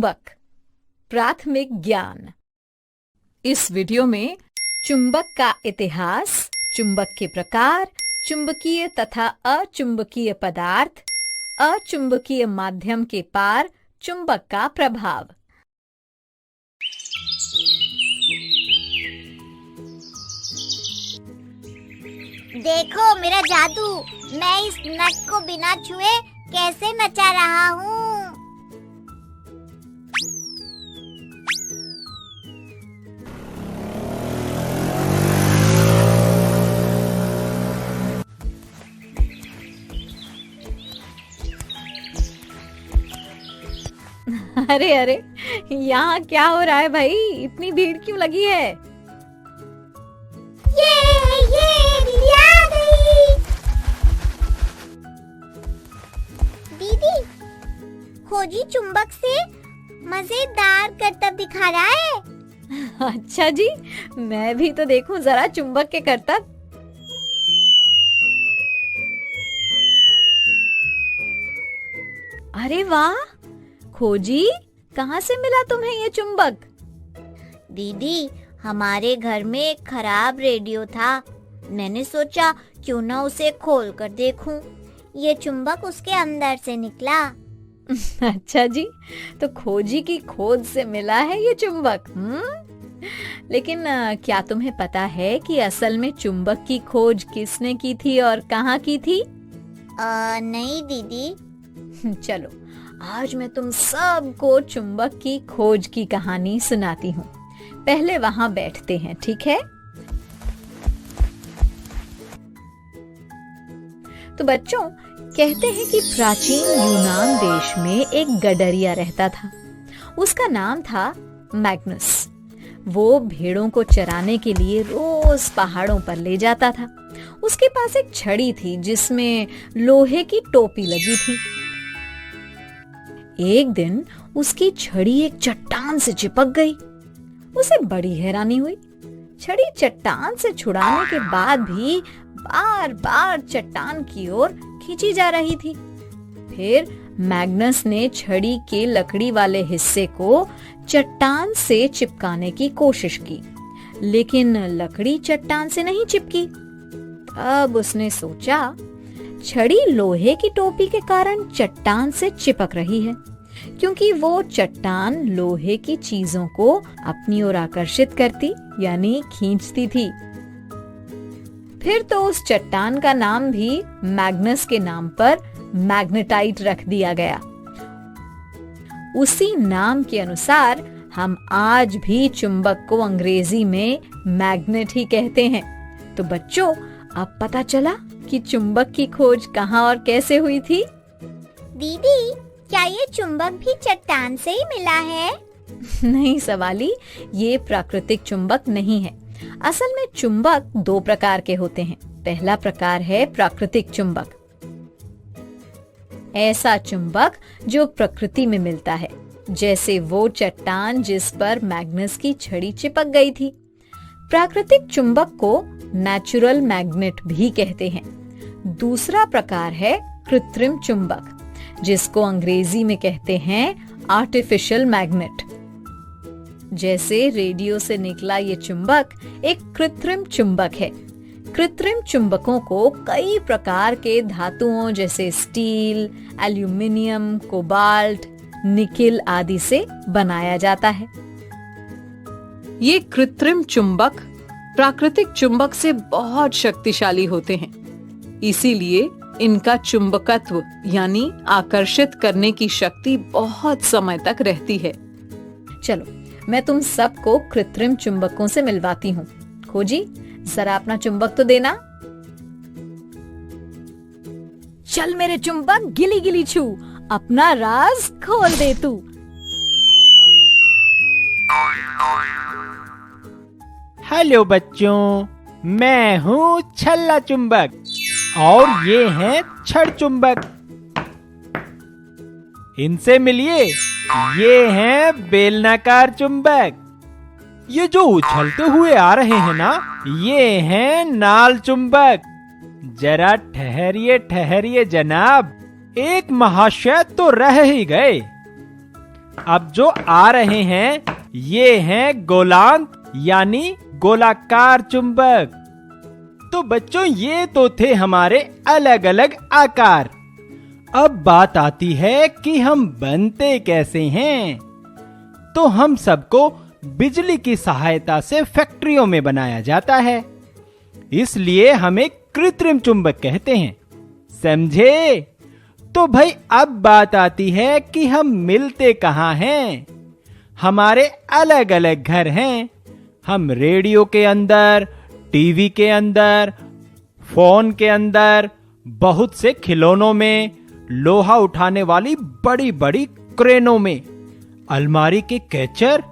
चुंबक प्राथमिक ज्ञान। इस वीडियो में चुंबक का इतिहास, चुंबक के प्रकार, चुंबकीय तथा अचुंबकीय पदार्थ, अचुंबकीय माध्यम के पार चुंबक का प्रभाव। देखो मेरा जादू, मैं इस नट को बिना छुए कैसे नचा रहा हूँ। अरे अरे, यहाँ क्या हो रहा है भाई? इतनी भीड़ क्यों लगी है? ये दीदी आ गई। दीदी, खोजी चुंबक से मजेदार करतब दिखा रहा है। अच्छा जी, मैं भी तो देखूं जरा चुंबक के करतब। अरे वाह खोजी, कहाँ से मिला तुम्हें ये चुंबक? दीदी, हमारे घर में एक खराब रेडियो था। मैंने सोचा क्यों ना उसे खोल कर देखूं। ये चुंबक उसके अंदर से निकला। अच्छा जी, तो खोजी की खोज से मिला है ये चुंबक। लेकिन क्या तुम्हें पता है कि असल में चुंबक की खोज किसने की थी और कहाँ की थी? नहीं दीदी। चलो, आज मैं तुम सबको चुंबक की खोज की कहानी सुनाती हूँ। पहले वहाँ बैठते हैं, ठीक है? तो बच्चों, कहते हैं कि प्राचीन यूनान देश में एक गडरिया रहता था। उसका नाम था मैग्नस। वो भेड़ों को चराने के लिए रोज पहाड़ों पर ले जाता था। उसके पास एक छड़ी थी जिसमें लोहे की टोपी लगी थी। एक दिन उसकी छड़ी एक चट्टान से चिपक गई। उसे बड़ी हैरानी हुई। छड़ी चट्टान से छुड़ाने के बाद भी बार बार चट्टान की ओर खींची जा रही थी। फिर मैग्नस ने छड़ी के लकड़ी वाले हिस्से को चट्टान से चिपकाने की कोशिश की, लेकिन लकड़ी चट्टान से नहीं चिपकी। तब उसने सोचा, छड़ी लोहे की टोपी के कारण चट्टान से चिपक रही है, क्योंकि वो चट्टान लोहे की चीजों को अपनी ओर आकर्षित करती यानी खींचती थी। फिर तो उस चट्टान का नाम भी मैग्नस के नाम पर मैग्नेटाइट रख दिया गया। उसी नाम के अनुसार हम आज भी चुंबक को अंग्रेजी में मैग्नेट ही कहते हैं। तो बच्चों, अब पता चला कि चुंबक की खोज कहाँ और कैसे हुई थी। दीदी, क्या ये चुंबक भी चट्टान से ही मिला है? नहीं सवाली, ये प्राकृतिक चुंबक नहीं है। असल में चुंबक दो प्रकार के होते हैं। पहला प्रकार है प्राकृतिक चुंबक। ऐसा चुंबक जो प्रकृति में मिलता है, जैसे वो चट्टान जिस पर मैग्नस की छड़ी चिपक गई थी। प्राकृतिक चुंबक को नेचुरल मैग्नेट भी कहते हैं। दूसरा प्रकार है कृत्रिम चुंबक, जिसको अंग्रेजी में कहते हैं आर्टिफिशियल मैग्नेट। जैसे रेडियो से निकला ये चुंबक एक कृत्रिम चुंबक है। कृत्रिम चुंबकों को कई प्रकार के धातुओं जैसे स्टील, एल्यूमिनियम, कोबाल्ट, निकिल आदि से बनाया जाता है। ये कृत्रिम चुंबक प्राकृतिक चुंबक से बहुत शक्तिशाली होते हैं। इसीलिए इनका चुंबकत्व यानी आकर्षित करने की शक्ति बहुत समय तक रहती है। चलो, मैं तुम सबको कृत्रिम चुंबकों से मिलवाती हूँ। खोजी, जरा अपना चुंबक तो देना। चल मेरे चुंबक, गिली गिली छू, अपना राज खोल दे तू। हेलो बच्चों, मैं हूँ छल्ला चुंबक और ये हैं छड़ चुंबक। इनसे मिलिए, ये हैं बेलनाकार चुंबक। ये जो उछलते हुए आ रहे हैं ना, ये हैं नाल चुंबक। जरा ठहरिए ठहरिए जनाब, एक महाशय तो रह ही गए। अब जो आ रहे हैं ये हैं गोलांत यानी गोलाकार चुंबक। तो बच्चों ये तो थे हमारे अलग अलग आकार। अब बात आती है कि हम बनते कैसे हैं। तो हम सबको बिजली की सहायता से फैक्ट्रियों में बनाया जाता है, इसलिए हमें कृत्रिम चुंबक कहते हैं, समझे? तो भाई अब बात आती है कि हम मिलते कहाँ हैं। हमारे अलग अलग घर हैं। हम रेडियो के अंदर, टीवी के अंदर, फोन के अंदर, बहुत से खिलौनों में, लोहा उठाने वाली बड़ी बड़ी क्रेनों में, अलमारी के catcher,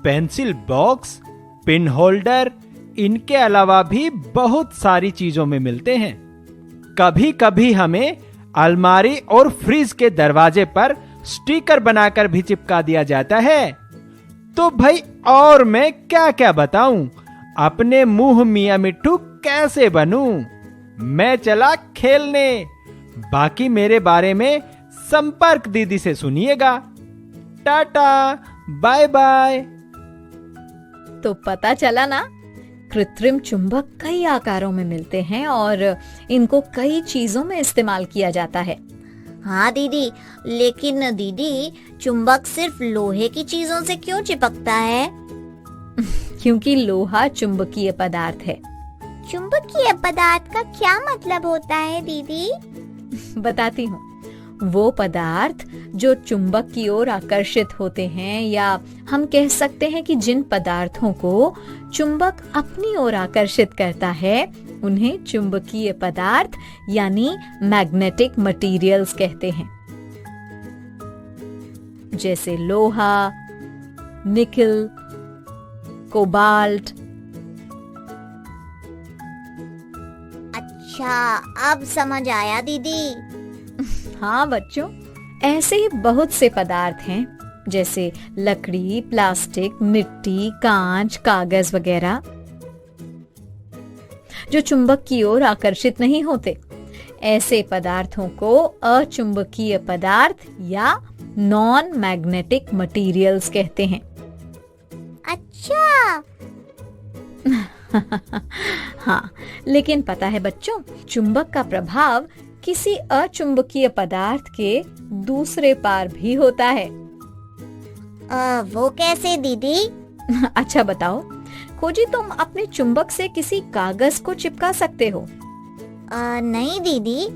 pencil box, pin holder, इनके अलावा भी बहुत सारी चीजों में मिलते हैं। कभी कभी हमें अलमारी और फ्रिज के दरवाजे पर स्टिकर बनाकर भी चिपका दिया जाता है। तो भाई और मैं क्या क्या बताऊं, अपने मुंह मियां मिट्ठू कैसे बनूं। मैं चला खेलने। बाकी मेरे बारे में संपर्क दीदी से सुनिएगा। Tata, bye bye. तो पता चला ना, कृत्रिम चुंबक कई आकारों में मिलते हैं और इनको कई चीजों में इस्तेमाल किया जाता है। हाँ दीदी, लेकिन दीदी चुंबक सिर्फ लोहे की चीजों से क्यों चिपकता है? क्योंकि लोहा चुंबकीय पदार्थ है। चुंबकीय पदार्थ का क्या मतलब होता है दीदी? बताती हूँ। वो पदार्थ जो चुंबक की ओर आकर्षित होते हैं, या हम कह सकते हैं कि जिन पदार्थों को चुंबक अपनी ओर आकर्षित करता है, उन्हें चुंबकीय पदार्थ यानी मैग्नेटिक मटेरियल्स कहते हैं। जैसे लोहा, निकल, कोबाल्ट। अच्छा, अब समझ आया दीदी। हाँ बच्चों, ऐसे ही बहुत से पदार्थ हैं, जैसे लकड़ी, प्लास्टिक, मिट्टी, कांच, कागज वगैरह, जो चुंबक की ओर आकर्षित नहीं होते। ऐसे पदार्थों को अचुंबकीय पदार्थ या नॉन मैग्नेटिक मटेरियल्स कहते हैं। अच्छा। हाँ, लेकिन पता है बच्चों, चुंबक का प्रभाव किसी अचुंबकीय पदार्थ के दूसरे पार भी होता है। वो कैसे दीदी? अच्छा बताओ खोजी, तुम अपने चुंबक से किसी कागज को चिपका सकते हो? नहीं दीदी,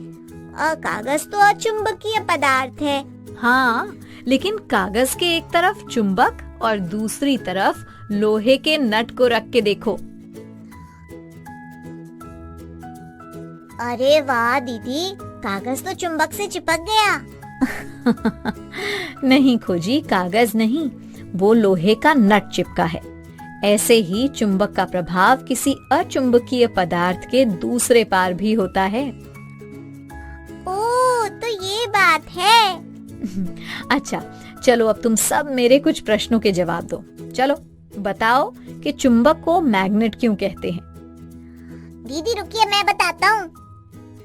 कागज तो अचुंबकीय पदार्थ है। हाँ, लेकिन कागज के एक तरफ चुंबक और दूसरी तरफ लोहे के नट को रख के देखो। अरे वाह दीदी, कागज तो चुंबक से चिपक गया। नहीं खोजी, कागज नहीं, वो लोहे का नट चिपका है। ऐसे ही चुंबक का प्रभाव किसी अचुंबकीय पदार्थ के दूसरे पार भी होता है। ओह, तो ये बात है। अच्छा, चलो अब तुम सब मेरे कुछ प्रश्नों के जवाब दो। चलो बताओ कि चुंबक को मैग्नेट क्यों कहते हैं? दीदी रुकिए, मैं बताता हूँ।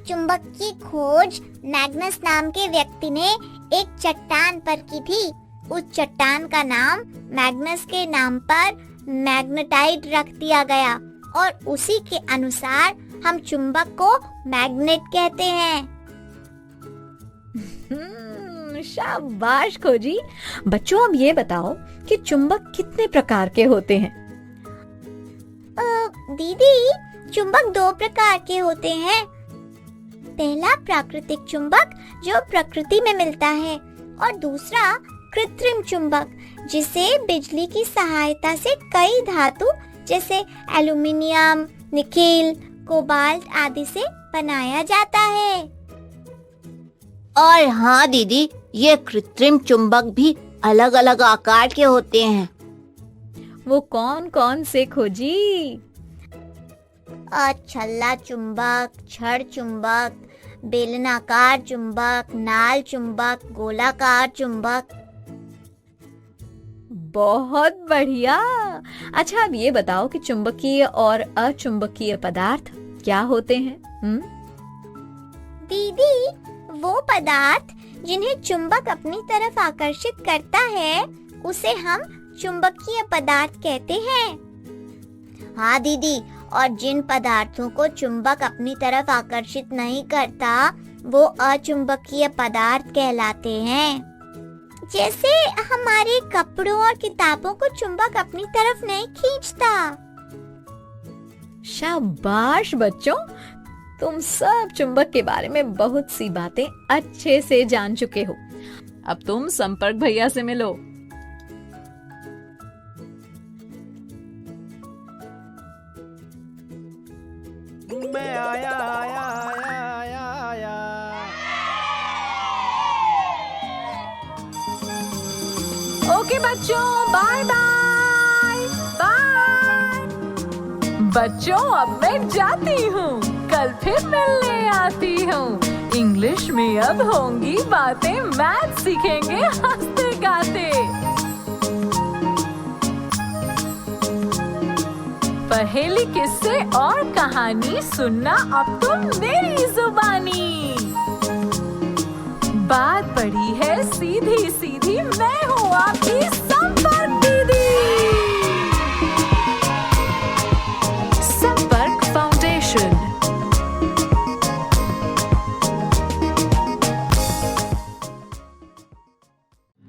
चुंबक की खोज मैग्नस नाम के व्यक्ति ने एक चट्टान पर की थी। उस चट्टान का नाम मैग्नस के नाम पर मैग्नेटाइट रख दिया गया और उसी के अनुसार हम चुंबक को मैग्नेट कहते हैं। शाबाश खोजी। बच्चों, अब ये बताओ कि चुंबक कितने प्रकार के होते हैं? दीदी, चुंबक दो प्रकार के होते हैं। पहला प्राकृतिक चुंबक जो प्रकृति में मिलता है, और दूसरा कृत्रिम चुंबक जिसे बिजली की सहायता से कई धातु जैसे एल्युमिनियम, निकेल, कोबाल्ट आदि से बनाया जाता है। और हाँ दीदी, ये कृत्रिम चुंबक भी अलग अलग आकार के होते हैं। वो कौन कौन से खोजी? छल्ला चुंबक, छड़ चुंबक, बेलनाकार चुंबक, नाल चुंबक, गोलाकार चुंबक। बहुत बढ़िया। अच्छा, अब ये बताओ कि चुंबकीय और अचुंबकीय पदार्थ क्या होते हैं? दीदी, वो पदार्थ जिन्हें चुंबक अपनी तरफ आकर्षित करता है उसे हम चुंबकीय पदार्थ कहते हैं। हाँ दीदी, और जिन पदार्थों को चुंबक अपनी तरफ आकर्षित नहीं करता वो अचुंबकीय पदार्थ कहलाते हैं। जैसे हमारे कपड़ों और किताबों को चुंबक अपनी तरफ नहीं खींचता। शाबाश बच्चों, तुम सब चुंबक के बारे में बहुत सी बातें अच्छे से जान चुके हो। अब तुम संपर्क भैया से मिलो। मैं आया आया आया आया आया। ओके बच्चों, बाय बाय बाय। बच्चों अब मैं जाती हूँ, कल फिर मिलने आती हूँ। इंग्लिश में अब होंगी बातें, मैथ सीखेंगे हंसते गाते। पहेली, किस्से और कहानी सुनना अब तुम मेरी जुबानी। बात पड़ी है सीधी सीधी, मैं हूँ आपकी संपर्क दीदी। संपर्क फाउंडेशन।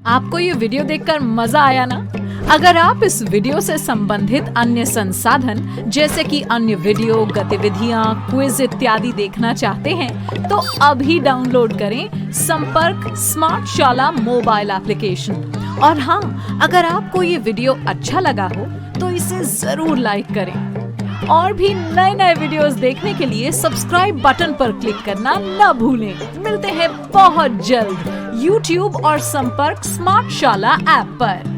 आपको ये वीडियो देखकर मजा आया ना? अगर आप इस वीडियो से संबंधित अन्य संसाधन जैसे कि अन्य वीडियो, गतिविधियां, क्विज इत्यादि देखना चाहते हैं तो अभी डाउनलोड करें संपर्क स्मार्ट शाला मोबाइल एप्लीकेशन। और हाँ, अगर आपको ये वीडियो अच्छा लगा हो तो इसे जरूर लाइक करें। और भी नए नए वीडियोस देखने के लिए सब्सक्राइब बटन पर क्लिक करना न भूलें। मिलते हैं बहुत जल्द YouTube और संपर्क स्मार्ट शाला ऐप पर।